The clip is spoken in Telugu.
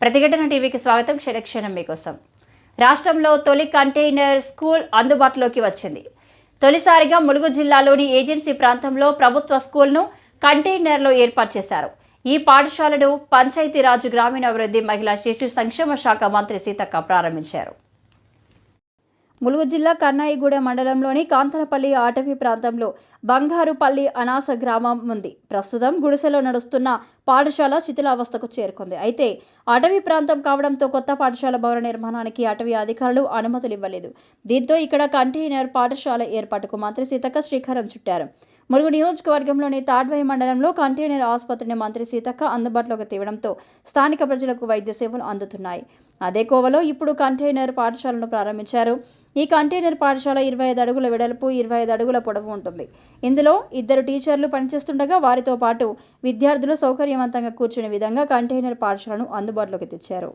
ప్రతిఘటన టీవీకి స్వాగతం. క్షణక్షణం మీకోసం. రాష్ట్రంలో తొలి కంటైనర్ స్కూల్ అందుబాటులోకి వచ్చింది. తొలిసారిగా ములుగు జిల్లాలోని ఏజెన్సీ ప్రాంతంలో ప్రభుత్వ స్కూల్ను కంటైనర్లో ఏర్పాటు చేశారు. ఈ పాఠశాలను పంచాయతీరాజ్ గ్రామీణాభివృద్ధి మహిళా శిశు సంక్షేమ శాఖ మంత్రి సీతక్క ప్రారంభించారు. ములుగు జిల్లా కన్నాయిగూడ మండలంలోని కాంతనపల్లి అటవీ ప్రాంతంలో బంగారుపల్లి అనాస గ్రామం ఉంది. ప్రస్తుతం గుడిసెలో నడుస్తున్న పాఠశాల శిథిలావస్థకు చేరుకుంది. అయితే అటవీ ప్రాంతం కావడంతో కొత్త పాఠశాల భవన నిర్మాణానికి అటవీ అధికారులు అనుమతులు ఇవ్వలేదు. దీంతో ఇక్కడ కంటైనర్ పాఠశాల ఏర్పాటుకు మంత్రి సీతక్క శ్రీకారం చుట్టారు. ములుగు నియోజకవర్గంలోని తాడ్వాయి మండలంలో కంటైనర్ ఆసుపత్రిని మంత్రి సీతక్క అందుబాటులోకి తేవడంతో స్థానిక ప్రజలకు వైద్య సేవలు అందుతున్నాయి. అదే కోవలో ఇప్పుడు కంటైనర్ పాఠశాలను ప్రారంభించారు. ఈ కంటైనర్ పాఠశాల 25 అడుగుల వెడల్పు, 25 అడుగుల పొడవు ఉంటుంది. ఇందులో 2 టీచర్లు పనిచేస్తుండగా వారితో పాటు విద్యార్థులు సౌకర్యవంతంగా కూర్చునే విధంగా కంటైనర్ పాఠశాలను అందుబాటులోకి తెచ్చారు.